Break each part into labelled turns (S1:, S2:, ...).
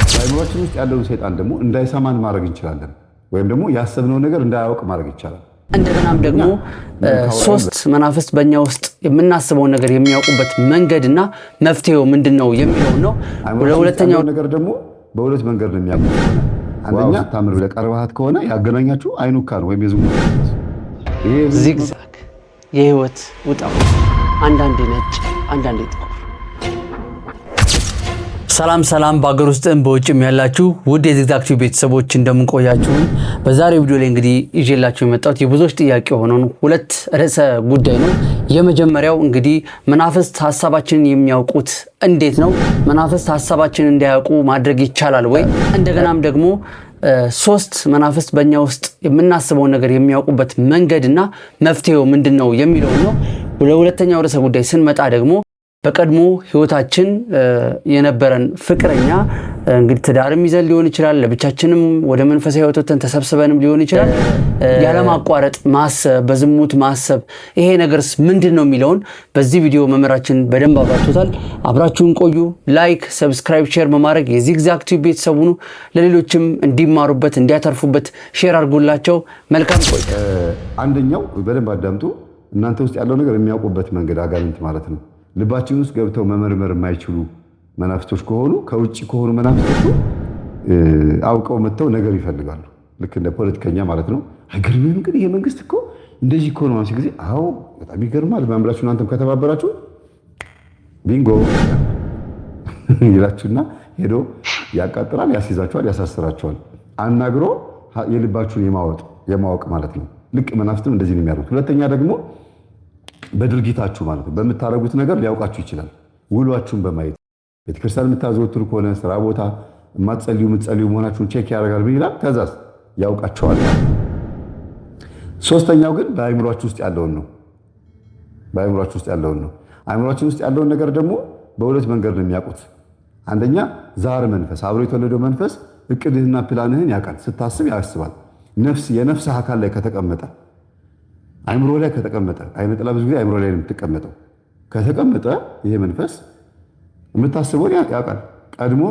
S1: በአይምሮአችን ውስጥ ያለውን ሰይጣን ደግሞ እንዳይሰማን ማድረግ እንችላለን፣ ወይም ደግሞ ያሰብነው ነገር እንዳያውቅ ማድረግ ይቻላል።
S2: እንደገናም ደግሞ ሶስት መናፍስት በእኛ ውስጥ የምናስበውን ነገር የሚያውቁበት መንገድና መፍትሄው ምንድነው የሚለው ነው። ለሁለተኛው
S1: ነገር ደግሞ በሁለት መንገድ ነው የሚያውቁት። አንደኛ ታምር ብለህ ቀርበሃት ከሆነ ያገናኛችሁ አይኑካ ነው ወይም የዝሙት
S2: ዚግዛግ የህይወት ውጣ፣ አንዳንዴ ነጭ አንዳንዴ ጥቁር። ሰላም ሰላም፣ በአገር ውስጥም በውጭም ያላችሁ ውድ የዚግዛግ ቲዩብ ቤተሰቦች እንደምንቆያችሁ። በዛሬው ቪዲዮ ላይ እንግዲህ ይዤላችሁ የመጣሁት የብዙዎች ጥያቄ የሆነውን ሁለት ርዕሰ ጉዳይ ነው። የመጀመሪያው እንግዲህ መናፍስት ሐሳባችንን የሚያውቁት እንዴት ነው? መናፍስት ሐሳባችንን እንዳያውቁ ማድረግ ይቻላል ወይ? እንደገናም ደግሞ ሶስት መናፍስት በእኛ ውስጥ የምናስበውን ነገር የሚያውቁበት መንገድና መፍትሄው ምንድነው የሚለው ነው። ለሁለተኛው ርዕሰ ጉዳይ ስንመጣ ደግሞ በቀድሞ ህይወታችን የነበረን ፍቅረኛ እንግዲህ ትዳርም ይዘን ሊሆን ይችላል፣ ለብቻችንም ወደ መንፈሳዊ ህይወትን ተሰብስበንም ሊሆን ይችላል። ያለማቋረጥ ማሰብ፣ በዝሙት ማሰብ፣ ይሄ ነገርስ ምንድነው የሚለውን በዚህ ቪዲዮ መመራችን በደንብ አብራርቶታል። አብራችሁን ቆዩ። ላይክ፣ ሰብስክራይብ፣ ሼር በማድረግ የዚግዛግ ቲዩብ ቤተሰብ ሁኑ። ለሌሎችም እንዲማሩበት እንዲያተርፉበት ሼር አድርጉላቸው። መልካም ቆይ።
S1: አንደኛው በደንብ አዳምጡ። እናንተ ውስጥ ያለው ነገር የሚያውቁበት መንገድ አጋንንት ማለት ነው። ልባችን ውስጥ ገብተው መመርመር የማይችሉ መናፍስቶች ከሆኑ ከውጭ ከሆኑ መናፍስቶቹ አውቀው መጥተው ነገር ይፈልጋሉ። ልክ እንደ ፖለቲከኛ ማለት ነው። አይገርምም? ግን ይሄ መንግስት እኮ እንደዚህ እኮ ነው ማለት ጊዜ አዎ፣ በጣም ይገርማል ማምላችሁ እናንተም ከተባበራችሁ ቢንጎ ይላችሁና ሄዶ ያቃጥራል፣ ያስይዛችኋል፣ ያሳስራችኋል። አናግሮ የልባችሁን የማወቅ ማለት ነው። ልክ መናፍስትም እንደዚህ ነው የሚያደርጉት። ሁለተኛ ደግሞ በድርጊታችሁ ማለት ነው፣ በምታረጉት ነገር ሊያውቃችሁ ይችላል። ውሏችሁን በማየት ቤተክርስቲያን የምታዘወትሩ ከሆነ ስራ ቦታ የምትጸልዩ መሆናችሁን ቼክ ያደርጋል። ምን ይላል? ከዛስ ያውቃቸዋል ማለት ነው። ሶስተኛው ግን በአይምሯችሁ ውስጥ ያለውን ነው። በአይምሯችሁ ውስጥ ያለውን ነው። አይምሯችን ውስጥ ያለውን ነገር ደግሞ በሁለት መንገድ ነው የሚያውቁት። አንደኛ ዛር መንፈስ፣ አብሮ የተወለደው መንፈስ እቅድህና ፕላንህን ያውቃል። ስታስብ ያስባል። የነፍስህ አካል ላይ ከተቀመጠ፣ አይምሮ ላይ ከተቀመጠ፣ አይነ ጥላ ብዙ ጊዜ አይምሮ ላይ ነው የምትቀመጠው። ከተቀመጠ ይሄ መንፈስ የምታስበውን ያውቃል። ቀድሞ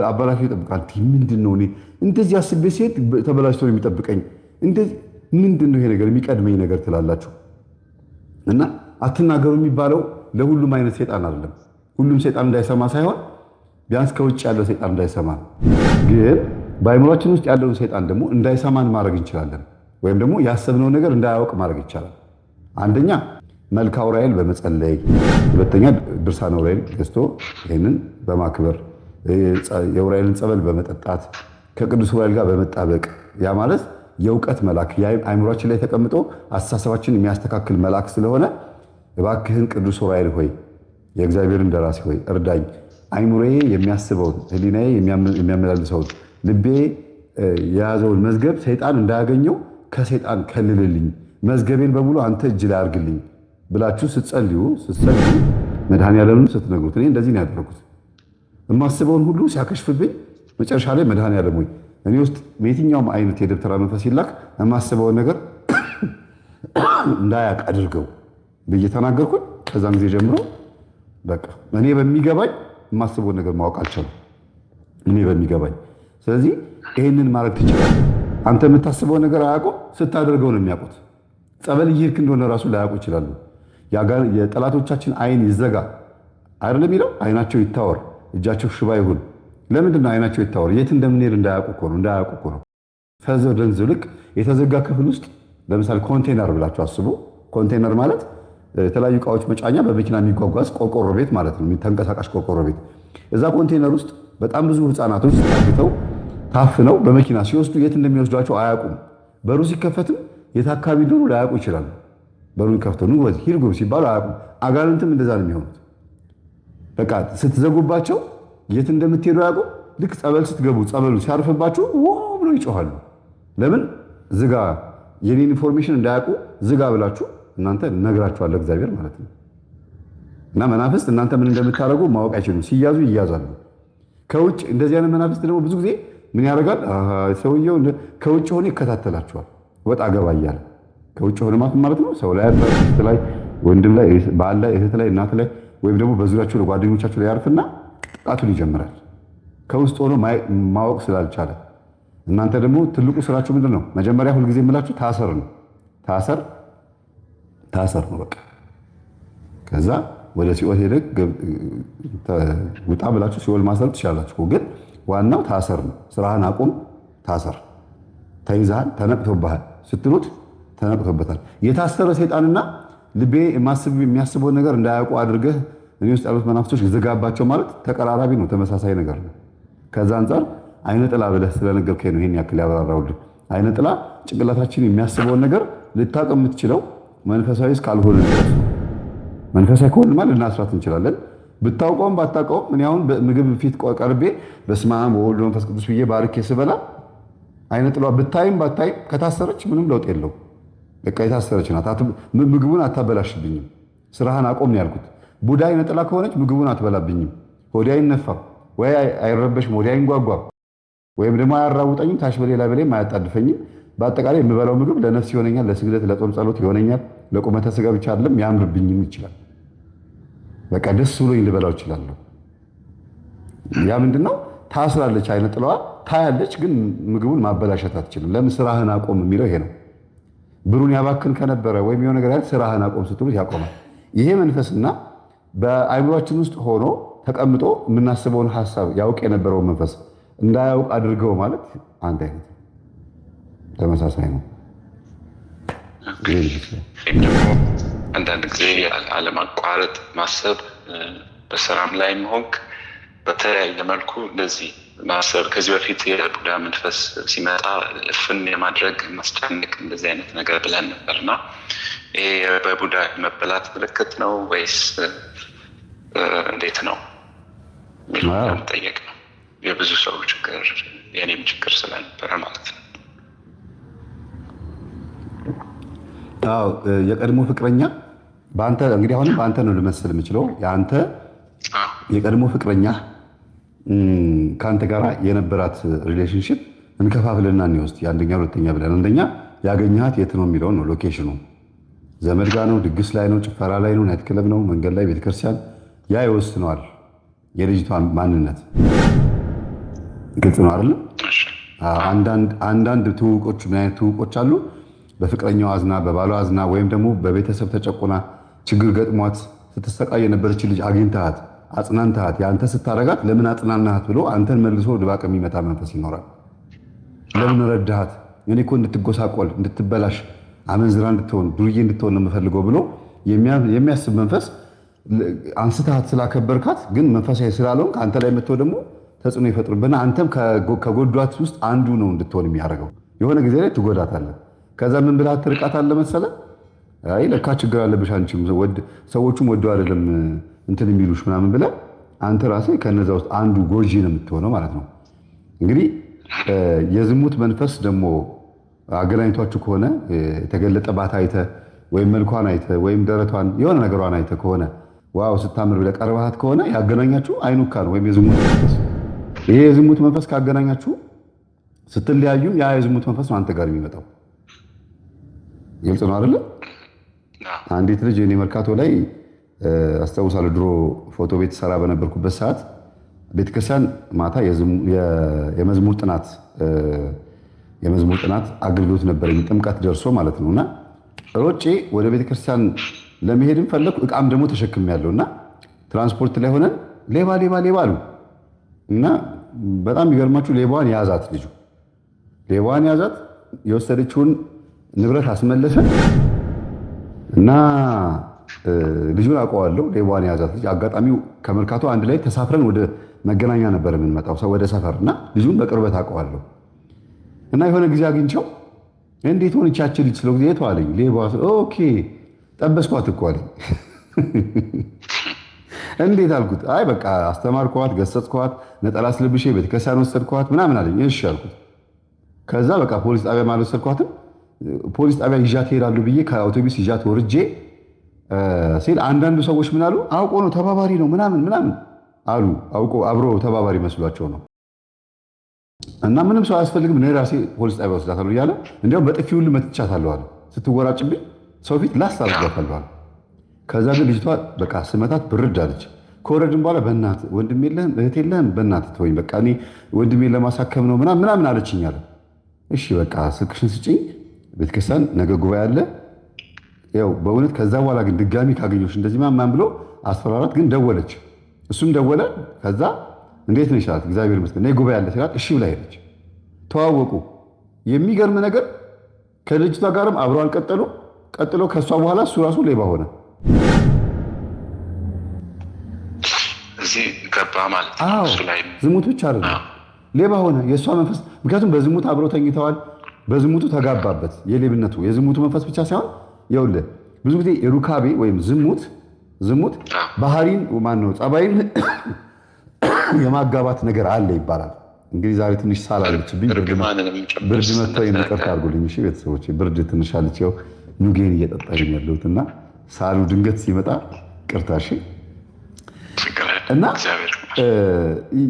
S1: አበላሽቶ ይጠብቃል። ምንድነው እኔ እንደዚህ አስቤ ሲሄድ ተበላሽቶ ነው የሚጠብቀኝ? እንደዚህ ምንድነው ይሄ ነገር የሚቀድመኝ ነገር ትላላችሁ። እና አትናገሩ የሚባለው ለሁሉም አይነት ሰይጣን አይደለም። ሁሉም ሰይጣን እንዳይሰማ ሳይሆን ቢያንስ ከውጭ ያለው ሰይጣን እንዳይሰማ። ግን በአይምሯችን ውስጥ ያለውን ሰይጣን ደግሞ እንዳይሰማን ማድረግ እንችላለን፣ ወይም ደግሞ ያሰብነው ነገር እንዳያውቅ ማድረግ ይቻላል። አንደኛ መልካ ዑራኤል በመጸለይ፣ ሁለተኛ ድርሳነ ዑራኤል ገዝቶ ይህንን በማክበር የዑራኤልን ጸበል በመጠጣት ከቅዱስ ዑራኤል ጋር በመጣበቅ ያ ማለት የእውቀት መልአክ አይምሯችን ላይ ተቀምጦ አስተሳሰባችን የሚያስተካክል መልአክ ስለሆነ እባክህን ቅዱስ ዑራኤል ሆይ የእግዚአብሔርን ደራሲ ሆይ እርዳኝ፣ አይምሮዬ የሚያስበውን ህሊናዬ የሚያመላልሰውን ልቤ የያዘውን መዝገብ ሰይጣን እንዳያገኘው ከሰይጣን ከልልልኝ፣ መዝገቤን በሙሉ አንተ እጅ ላይ አድርግልኝ ብላችሁ ስትጸልዩ መድኃኔዓለምን ስትነግሩት፣ እኔ እንደዚህ ነው ያደረኩት። የማስበውን ሁሉ ሲያከሽፍብኝ መጨረሻ ላይ መድኃኔዓለም ሆይ እኔ ውስጥ የትኛውም አይነት የደብተራ መንፈስ ይላክ የማስበውን ነገር እንዳያቅ አድርገው ብዬ ተናገርኩኝ። ከዛም ጊዜ ጀምሮ በቃ እኔ በሚገባኝ የማስበውን ነገር ማወቅ አልቻልኩም። እኔ በሚገባኝ። ስለዚህ ይህንን ማድረግ ትችላለህ። አንተ የምታስበው ነገር አያውቁም፣ ስታደርገው ነው የሚያውቁት። ጸበል እየሄድክ እንደሆነ ራሱ ላያውቁ ይችላሉ። የጠላቶቻችን አይን ይዘጋ አይደለም የሚለው፣ አይናቸው ይታወር፣ እጃቸው ሽባ ይሁን። ለምንድን ነው አይናቸው ይታወር? የት እንደምንሄድ እንዳያውቁ እኮ ነው። ፈዘው ደንዘው ልክ የተዘጋ ክፍል ውስጥ ለምሳሌ ኮንቴነር ብላችሁ አስቡ። ኮንቴነር ማለት የተለያዩ እቃዎች መጫኛ በመኪና የሚጓጓዝ ቆርቆሮ ቤት ማለት ነው፣ ተንቀሳቃሽ ቆርቆሮ ቤት። እዛ ኮንቴነር ውስጥ በጣም ብዙ ህፃናቶች ታግተው ታፍነው በመኪና ሲወስዱ የት እንደሚወስዷቸው አያውቁም። በሩ ሲከፈትም የት አካባቢ እንደሆኑ ላያውቁ ይችላሉ። በሩን ከፍተው ኑ ወዚህ ሂድ ግቡ ሲባሉ አያውቁም። አጋንንትም እንደዛ ነው የሚሆኑት። በቃ ስትዘጉባቸው የት እንደምትሄዱ አያውቁም። ልክ ጸበል ስትገቡ ጸበሉ ሲያርፍባችሁ ብለው ይጮሃሉ። ለምን? ዝጋ፣ የኔን ኢንፎርሜሽን እንዳያውቁ ዝጋ ብላችሁ እናንተ ነግራችኋል እግዚአብሔር ማለት ነው። እና መናፍስት እናንተ ምን እንደምታደርጉ ማወቅ አይችሉም። ሲያዙ ይያዛሉ። ከውጭ እንደዚህ አይነት መናፍስት ደግሞ ብዙ ጊዜ ምን ያደርጋል? ሰውየው ከውጭ ሆኖ ይከታተላቸዋል። ወጣ ገባ እያለ ከውጭ ሆነ ማለት ነው። ሰው ላይ ሚስት ላይ፣ ወንድም ላይ፣ ባል ላይ፣ እህት ላይ፣ እናት ላይ ወይም ደግሞ በዙሪያቸው ለጓደኞቻቸው ላይ ያርፍና ጥቃቱን ይጀምራል። ከውስጥ ሆኖ ማወቅ ስላልቻለ እናንተ ደግሞ ትልቁ ስራችሁ ምንድን ነው? መጀመሪያ ሁልጊዜ የምላችሁ ታሰር ነው። ታሰር ነው በቃ። ከዛ ወደ ሲኦል ሄደህ ውጣ ብላችሁ ሲኦል ማሰር ትችላላችሁ። ግን ዋናው ታሰር ነው። ስራህን አቁም፣ ታሰር። ተይዘሃል፣ ተነቅቶብሃል ስትሉት ተነቅቶበታል። የታሰረ ሰይጣንና ልቤ የሚያስበውን ነገር እንዳያውቁ አድርገህ እኔ ውስጥ ያሉት መናፍስቶች ዝጋባቸው ማለት ተቀራራቢ ነው፣ ተመሳሳይ ነገር ነው። ከዛ አንጻር አይነ ጥላ ብለህ ስለነገርከኝ ነው ይሄን ያክል ያብራራሁልህ። አይነ ጥላ ጭንቅላታችን የሚያስበውን ነገር ልታውቅ የምትችለው መንፈሳዊ እስካልሆነ ድረስ ነው። መንፈሳዊ ከሆነ ማለት ልናስራት እንችላለን። ብታውቀውም ባታውቀውም እኔ አሁን ምግብ ፊት ቀርቤ በስመ አብ ወወልድ ወመንፈስ ቅዱስ ብዬ ባርኬ ስበላ አይነ ጥላ ብታይም ባታይም ከታሰረች ምንም ለውጥ የለው። በቃ የታሰረች ናት። ምግቡን አታበላሽብኝም። ስራህን አቆም ነው ያልኩት። ቡዳ አይነ ጥላ ከሆነች ምግቡን አትበላብኝም። ሆዴ አይነፋም ወይ አይረበሽም፣ ሆዴ አይንጓጓም፣ ወይም ደግሞ አያራውጠኝም፣ ታች በሌላ በሌም አያጣድፈኝም። በአጠቃላይ የምበላው ምግብ ለነፍስ ይሆነኛል፣ ለስግደት ለጾም ጸሎት ይሆነኛል። ለቁመተ ስጋ ብቻ አይደለም ያምርብኝም ይችላል። በቃ ደስ ብሎኝ ልበላው ይችላለሁ። ያ ምንድነው? ታስራለች አይነ ጥላዋ ታያለች፣ ግን ምግቡን ማበላሸት አትችልም። ለምን? ስራህን አቆም የሚለው ይሄ ነው። ብሩን ያባክን ከነበረ ወይም የሆነ ነገር ስራህን አቆም ስትሉት ያቆማል። ይሄ መንፈስና በአይምሯችን ውስጥ ሆኖ ተቀምጦ የምናስበውን ሐሳብ ያውቅ የነበረውን መንፈስ እንዳያውቅ አድርገው ማለት አንድ አይነት ተመሳሳይ ነው።
S3: ደግሞ አንዳንድ ጊዜ አለማቋረጥ ማሰብ በስራም ላይ ሆንክ በተለያየ መልኩ እንደዚህ ማሰብ። ከዚህ በፊት የቡዳ መንፈስ ሲመጣ እፍን የማድረግ ማስጨነቅ እንደዚህ አይነት ነገር ብለን ነበርና ይሄ በቡዳ መበላት ምልክት ነው ወይስ እንዴት ነው? ጠየቅ ነው። የብዙ ሰው ችግር የኔም ችግር ስለነበረ ማለት ነው።
S1: አዎ የቀድሞ ፍቅረኛ በአንተ እንግዲህ አሁንም በአንተ ነው ልመስል የምችለው። የአንተ የቀድሞ ፍቅረኛ ከአንተ ጋር የነበራት ሪሌሽንሽፕ እንከፋፍልና እንወስድ። የአንደኛ ሁለተኛ ብለን አንደኛ ያገኘሃት የት ነው የሚለውን ነው። ሎኬሽኑ ዘመድ ጋር ነው፣ ድግስ ላይ ነው፣ ጭፈራ ላይ ነው፣ ናይት ክለብ ነው፣ መንገድ ላይ፣ ቤተክርስቲያን፣ ያ ይወስነዋል የልጅቷን ማንነት። ግልጽ ነው አይደል? አንዳንድ ትውውቆች ምን አይነት ትውውቆች አሉ? በፍቅረኛው አዝና በባሏ አዝና ወይም ደግሞ በቤተሰብ ተጨቁና ችግር ገጥሟት ስትሰቃይ የነበረች ልጅ አግኝተሃት አጽናንተሃት የአንተ ስታረጋት ለምን አጽናናሃት ብሎ አንተን መልሶ ድባቅ የሚመታ መንፈስ ይኖራል። ለምን ረዳሃት? እኔ እኮ እንድትጎሳቆል እንድትበላሽ አመንዝራ እንድትሆን ዱርዬ እንድትሆን ነው የምፈልገው ብሎ የሚያስብ መንፈስ አንስተሃት ስላከበርካት ግን መንፈሳዊ ስላልሆንክ አንተ ላይ መጥቶ ደግሞ ተጽዕኖ ይፈጥርብና አንተም ከጎዷት ውስጥ አንዱ ነው እንድትሆን የሚያደርገው። የሆነ ጊዜ ላይ ትጎዳታለህ። ከዛ ምን ብለህ ትርቃታለህ መሰለህ? አይ ለካ ችግር አለብሽ አንቺም ሰዎቹም ወደው አይደለም እንትን የሚሉሽ ምናምን ብለህ አንተ ራስህ ከነዛ ውስጥ አንዱ ጎጂ ነው የምትሆነው ማለት ነው። እንግዲህ የዝሙት መንፈስ ደግሞ አገናኝቷችሁ ከሆነ የተገለጠ ባት አይተህ ወይም መልኳን አይተህ ወይም ደረቷን የሆነ ነገሯን አይተህ ከሆነ ዋው ስታምር ብለህ ቀርበሃት ከሆነ ያገናኛችሁ አይኑካ ነው ወይም የዝሙት መንፈስ። ይሄ የዝሙት መንፈስ ካገናኛችሁ ስትለያዩም ያ የዝሙት መንፈስ ነው አንተ ጋር የሚመጣው። ግልጽ ነው አይደለ? አንዲት ልጅ እኔ መርካቶ ላይ አስታውሳለሁ። ድሮ ፎቶ ቤት ሰራ በነበርኩበት ሰዓት ቤተክርስቲያን ማታ የመዝሙር ጥናት አገልግሎት ነበረኝ። ጥምቀት ደርሶ ማለት ነው። እና ሮጬ ወደ ቤተክርስቲያን ለመሄድም ፈለኩ። እቃም ደግሞ ተሸክም ያለውና ትራንስፖርት ላይ ሆነን ሌባ አሉ እና በጣም የሚገርማችሁ ሌባዋን ያዛት። ሌባዋን ያዛት። የወሰደችውን ንብረት አስመለሰ እና ልጁን አውቀዋለሁ። ሌባዋን ያዛት ልጅ አጋጣሚው ከመርካቶ አንድ ላይ ተሳፍረን ወደ መገናኛ ነበር የምንመጣው ሰው ወደ ሰፈር እና ልጁን በቅርበት አውቀዋለሁ። እና የሆነ ጊዜ አግኝቸው እንዴት ሆነች ያቺ ልጅ ስለው ጊዜ የተዋለኝ ሌባዋ ኦኬ ጠበስኳት እኮ አለኝ። እንዴት አልኩት። አይ በቃ አስተማርኳት፣ ገሰጽኳት፣ ነጠላ አስለብሼ ቤተክርስቲያን ወሰድኳት ምናምን አለኝ። እሺ አልኩት። ከዛ በቃ ፖሊስ ጣቢያ አልወሰድኳትም። ፖሊስ ጣቢያ ይዣት እሄዳለሁ ብዬ ከአውቶቡስ ይዣት ወርጄ ሲል አንዳንዱ ሰዎች ምን አሉ? አውቆ ነው ተባባሪ ነው ምናምን አሉ። አውቆ አብሮ ተባባሪ መስሏቸው ነው። እና ምንም ሰው አያስፈልግም እኔ ራሴ ፖሊስ ጣቢያ ወስዳታለሁ እያለ እንዲያውም በጥፊ ሁሉ መትቻታለሁ አለ። ስትወራጭብኝ ሰው ፊት ላስ አድርጋታለሁ አለ። ከዛ ግን ልጅቷ በቃ ስመታት ብርድ አለች። ከወረድን በኋላ በእናትህ ወንድም የለህም እህት የለህም በእናትህ ተወኝ፣ በቃ እኔ ወንድሜን ለማሳከም ነው ምናምን አለችኝ አለ። እሺ በቃ ስልክሽን ስጭኝ፣ ቤተክርስቲያን ነገ ጉባኤ አለ። ያው በእውነት ከዛ በኋላ ግን ድጋሚ ካገኘሁሽ እንደዚህ ማን ብሎ አስፈራራት። ግን ደወለች፣ እሱም ደወለ። ከዛ እንዴት ነው ይችላል እግዚአብሔር ይመስገን ነይ ጉባኤ አለ ሲላት እሺ ብላ ሄደች። ተዋወቁ። የሚገርም ነገር ከልጅቷ ጋርም አብረው አልቀጠሉ። ቀጥሎ ከእሷ በኋላ እሱ ራሱ ሌባ ሆነ።
S3: እዚህ ገባ ማለት ነው። እሱ ላይ
S1: ዝሙት ብቻ አይደለም ሌባ ሆነ። የእሷ መንፈስ ምክንያቱም በዝሙት አብረው ተኝተዋል። በዝሙቱ ተጋባበት። የሌብነቱ የዝሙቱ መንፈስ ብቻ ሳይሆን ይኸውልህ ብዙ ጊዜ ሩካቤ ወይም ዝሙት ባህሪን ማነው ጸባይን የማጋባት ነገር አለ ይባላል። እንግዲህ ዛሬ ትንሽ ሳል አለችብኝ፣ ብርድ መጥተው ይቅርታ አድርጉልኝ። እሺ ቤተሰቦች ብርድ ትንሽ አለች። ያው ኑጌን እየጠጣኝ ያለሁት እና ሳሉ ድንገት ሲመጣ ቅርታ። እሺ እና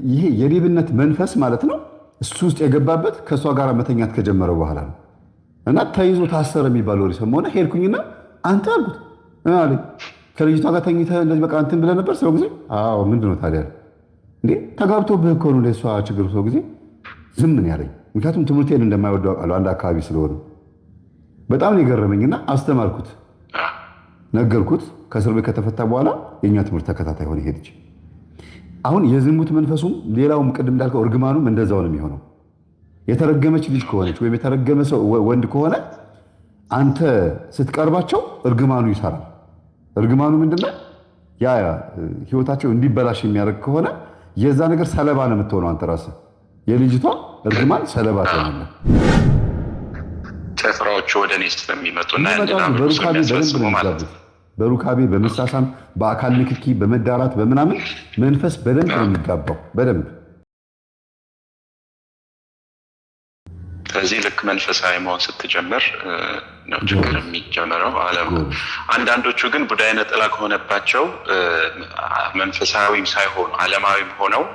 S1: ይሄ የሌብነት መንፈስ ማለት ነው እሱ ውስጥ የገባበት ከእሷ ጋር መተኛት ከጀመረ በኋላ ነው። እና ተይዞ ታሰረ የሚባል ወሬ ሰማሁና ሄድኩኝና አንተ አልኩት አለኝ ከልጅቷ ጋር ተኝተህ እንደዚህ በቃ እንትን ብለህ ነበር ሰው ጊዜ? አዎ ምንድን ነው ታዲያ እንዴ ተጋብቶብህ እኮ ነው ለእሷ ችግር ሰው ጊዜ ዝም ምን ያለኝ። ምክንያቱም ትምህርቴን እንደማይወደው አውቃለሁ አንድ አካባቢ ስለሆነ በጣም ነው የገረመኝና አስተማርኩት፣ ነገርኩት። ከእስር ቤት ከተፈታ በኋላ የእኛ ትምህርት ተከታታይ ሆነ ሄድች። አሁን የዝሙት መንፈሱም ሌላውም ቅድም እንዳልከው እርግማኑም እንደዛው ነው የሚሆነው። የተረገመች ልጅ ከሆነች ወይም የተረገመ ሰው ወንድ ከሆነ አንተ ስትቀርባቸው እርግማኑ ይሰራል። እርግማኑ ምንድነው? ያ ህይወታቸው እንዲበላሽ የሚያደርግ ከሆነ የዛ ነገር ሰለባ ነው የምትሆነው አንተ ራስህ። የልጅቷ እርግማን ሰለባ ትሆናለህ።
S3: ጭፍራዎቹ ወደ እኔ ስለሚመጡና
S1: በሩካቤ በመሳሳም በአካል ንክኪ በመዳራት በምናምን መንፈስ በደንብ ነው የሚጋባው በደንብ።
S3: ከዚህ ልክ መንፈሳዊ መሆን ስትጀምር ነው ችግር የሚጀምረው። አንዳንዶቹ ግን ቡዳ አይነ ጥላ ከሆነባቸው መንፈሳዊም ሳይሆኑ ዓለማዊም ሆነው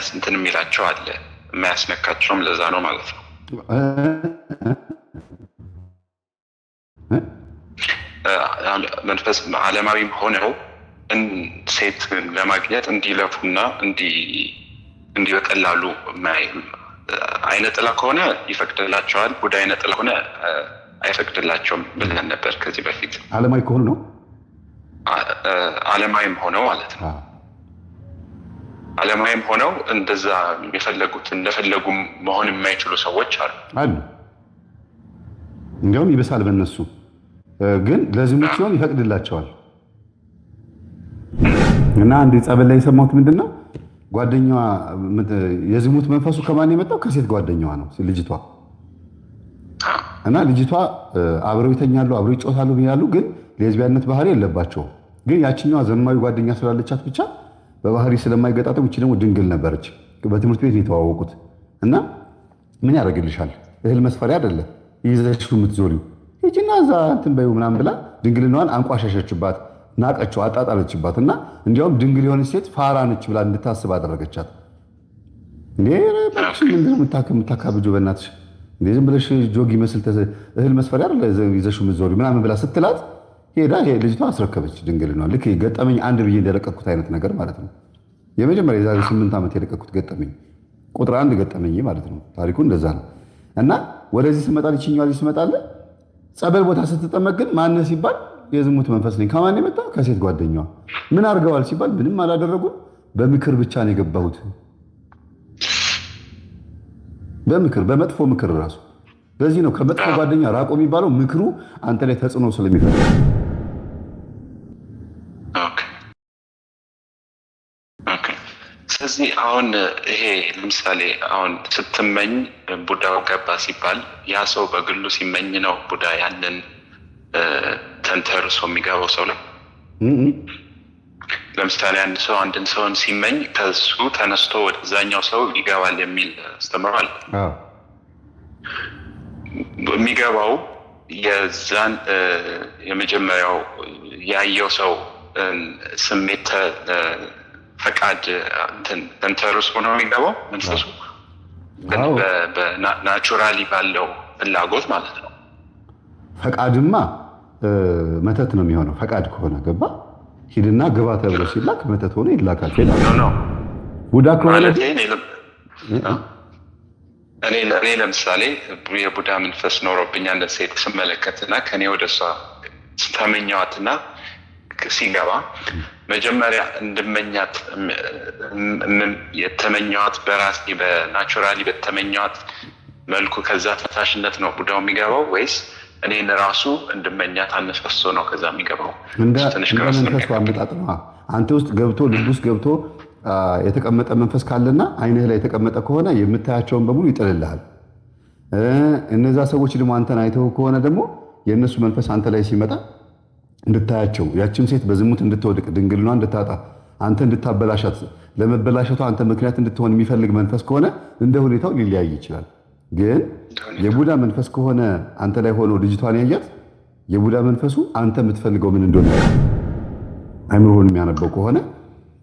S3: እንትን የሚላቸው አለ። የማያስነካቸውም ለዛ ነው ማለት ነው። መንፈስ ዓለማዊም ሆነው ሴት ለማግኘት እንዲለፉና እንዲህ በቀላሉ አይነ ጥላ ከሆነ ይፈቅድላቸዋል። ቡዳ አይነ ጥላ ከሆነ አይፈቅድላቸውም ብለን ነበር ከዚህ በፊት።
S1: ዓለማዊ ከሆኑ ነው
S3: ዓለማዊም ሆነው ማለት ነው። ዓለማዊም ሆነው እንደዛ የፈለጉት እንደፈለጉ መሆን የማይችሉ ሰዎች አሉ።
S1: እንዲያውም ይብሳል በእነሱ ግን ለዝሙት ሲሆን ይፈቅድላቸዋል። እና አንድ ጸበል ላይ የሰማሁት ምንድን ነው ጓደኛዋ የዝሙት መንፈሱ ከማን የመጣው? ከሴት ጓደኛዋ ነው ልጅቷ። እና ልጅቷ አብረው ይተኛሉ፣ አብረው ይጫወታሉ ያሉ ግን ሌዝቢያነት ባህሪ የለባቸውም። ግን ያችኛዋ ዘማዊ ጓደኛ ስላለቻት ብቻ በባህሪ ስለማይገጣጠም እቺ ደግሞ ድንግል ነበረች። በትምህርት ቤት የተዋወቁት እና ምን ያደርግልሻል እህል መስፈሪያ አይደለ ይዘሽው የምትዞሪው ሂጂና እዛ እንትን በይው ምናምን ብላ ድንግልናዋን አንቋሻሸችባት፣ ናቀችው፣ አጣጣለችባት። እና እንዲያውም ድንግል የሆነች ሴት ፋራ ነች ብላ እንድታስብ አደረገቻት። የምታካብጂው በእናትሽ ዝም ብለሽ ጆግ ይመስል እህል መስፈሪያ አይደለ ይዘሽው የምትዞሪው ምናምን ብላ ስትላት ሄዳ ልጅቷ አስረከበች ድንግልናዋን። ልክ ገጠመኝ አንድ ብዬ እንደለቀኩት አይነት ነገር ማለት ነው። የመጀመሪያ የዛሬ 8 ዓመት የለቀኩት ገጠመኝ ቁጥር 1 ገጠመኝ ማለት ነው። ታሪኩ እንደዛ ነው። እና ወደዚህ ስመጣ ልችኛዋ ልጅ ስመጣለ ጸበል ቦታ ስትጠመቅ ግን ማነህ ሲባል የዝሙት መንፈስ ነኝ። ከማን የመጣ? ከሴት ጓደኛዋ። ምን አድርገዋል ሲባል ምንም አላደረጉም፣ በምክር ብቻ ነው የገባሁት። በምክር በመጥፎ ምክር ራሱ። በዚህ ነው ከመጥፎ ጓደኛ ራቆ የሚባለው። ምክሩ አንተ ላይ ተጽዕኖ ስለሚፈጥር።
S3: ስለዚህ አሁን ይሄ ለምሳሌ አሁን ስትመኝ ቡዳው ገባ ሲባል ያ ሰው በግሉ ሲመኝ ነው ቡዳ ያንን ተንተርሶ የሚገባው ሰው ላይ። ለምሳሌ አንድ ሰው አንድን ሰውን ሲመኝ ከሱ ተነስቶ ወደዛኛው ሰው ይገባል የሚል አስተምሯል። የሚገባው የዛን የመጀመሪያው ያየው ሰው ስሜት ፈቃድ ተንተርሶ ነው የሚገባው መንፈሱ። በናቹራሊ ባለው ፍላጎት ማለት ነው።
S1: ፈቃድማ መተት ነው የሚሆነው። ፈቃድ ከሆነ ገባ ሂድና ግባ ተብሎ ሲላክ መተት ሆነ ይላካል።
S3: ቡዳ ከሆነ እኔ ለምሳሌ የቡዳ መንፈስ ኖሮብኛ እንደ ሴት ስመለከትና ከኔ ወደ እሷ ተመኘዋትና ሲገባ መጀመሪያ እንድመኛት የተመኘዋት በራሴ በናቹራሊ በተመኘዋት መልኩ ከዛ ፈሳሽነት ነው ቡዳው የሚገባው ወይስ እኔን ራሱ እንድመኛት አነሳስቶ ነው ከዛ የሚገባው?
S1: ትንሽ መንፈሱ አመጣጥ ነው። አንተ ውስጥ ገብቶ ልብ ውስጥ ገብቶ የተቀመጠ መንፈስ ካለና አይንህ ላይ የተቀመጠ ከሆነ የምታያቸውን በሙሉ ይጥልልሃል። እነዛ ሰዎች ደግሞ አንተን አይተው ከሆነ ደግሞ የእነሱ መንፈስ አንተ ላይ ሲመጣ እንድታያቸው ያችም ሴት በዝሙት እንድትወድቅ ድንግልና እንድታጣ አንተ እንድታበላሻት ለመበላሸቷ አንተ ምክንያት እንድትሆን የሚፈልግ መንፈስ ከሆነ እንደ ሁኔታው ሊለያይ ይችላል። ግን የቡዳ መንፈስ ከሆነ አንተ ላይ ሆኖ ልጅቷን ያያት የቡዳ መንፈሱ አንተ የምትፈልገው ምን እንደሆነ አይምሮህን የሚያነበው ከሆነ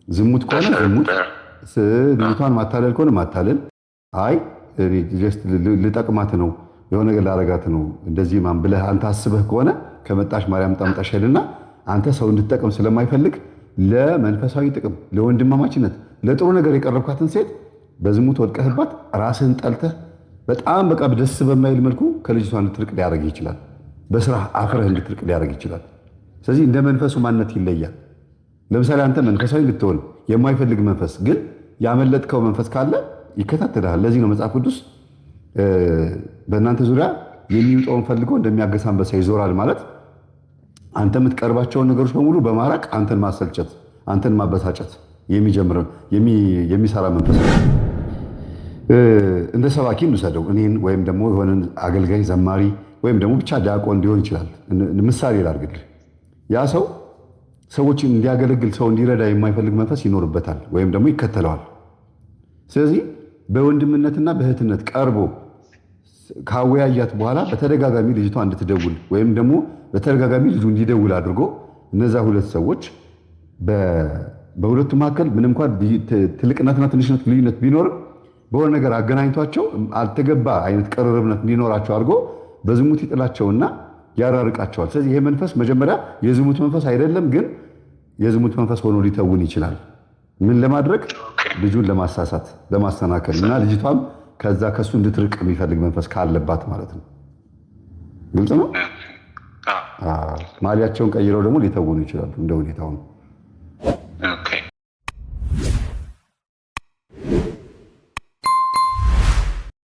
S1: ዝሙት ከሆነ ዝሙት፣ ልጅቷን ማታለል ከሆነ ማታለል፣ አይ ልጠቅማት ነው የሆነ ነገር ላረጋት ነው እንደዚህ ማን ብለህ አንተ አስበህ ከሆነ ከመጣሽ ማርያም ጣምጣሽ ሄድና አንተ ሰው እንድትጠቅም ስለማይፈልግ ለመንፈሳዊ ጥቅም ለወንድማማችነት ለጥሩ ነገር የቀረብካትን ሴት በዝሙት ወድቀህባት ራስህን ጠልተህ በጣም በቃ ደስ በማይል መልኩ ከልጅቷ እንድትርቅ ሊያደርግ ይችላል። በስራ አፍረህ እንድትርቅ ሊያደርግ ይችላል። ስለዚህ እንደ መንፈሱ ማንነት ይለያል። ለምሳሌ አንተ መንፈሳዊ ልትሆን የማይፈልግ መንፈስ ግን ያመለጥከው መንፈስ ካለ ይከታተልሃል። ለዚህ ነው መጽሐፍ ቅዱስ በእናንተ ዙሪያ የሚውጠውን ፈልጎ እንደሚያገሳ አንበሳ ይዞራል ማለት አንተ የምትቀርባቸውን ነገሮች በሙሉ በማራቅ አንተን ማሰልቸት፣ አንተን ማበሳጨት የሚሰራ መንፈስ ነው። እንደ ሰባኪ እንውሰደው እኔን ወይም ደግሞ የሆነን አገልጋይ ዘማሪ ወይም ደግሞ ብቻ ዲያቆን ሊሆን ይችላል። ምሳሌ ላድርግልህ። ያ ሰው ሰዎችን እንዲያገለግል ሰው እንዲረዳ የማይፈልግ መንፈስ ይኖርበታል ወይም ደግሞ ይከተለዋል። ስለዚህ በወንድምነትና በእህትነት ቀርቦ ካወያያት በኋላ በተደጋጋሚ ልጅቷ እንድትደውል ወይም ደግሞ በተደጋጋሚ ልጁ እንዲደውል አድርጎ እነዛ ሁለት ሰዎች በሁለቱ መካከል ምንም እንኳን ትልቅነትና ትንሽነት ልዩነት ቢኖርም በሆነ ነገር አገናኝቷቸው አልተገባ አይነት ቅርርብነት እንዲኖራቸው አድርጎ በዝሙት ይጥላቸውና ያራርቃቸዋል። ስለዚህ ይሄ መንፈስ መጀመሪያ የዝሙት መንፈስ አይደለም፣ ግን የዝሙት መንፈስ ሆኖ ሊተውን ይችላል። ምን ለማድረግ? ልጁን ለማሳሳት፣ ለማሰናከል እና ልጅቷም ከሱ እንድትርቅ የሚፈልግ መንፈስ ካለባት ማለት ነው። ግልጽ ነው። ማሊያቸውን ቀይረው ደግሞ ሊተውኑ ይችላሉ እንደ ሁኔታው ነው።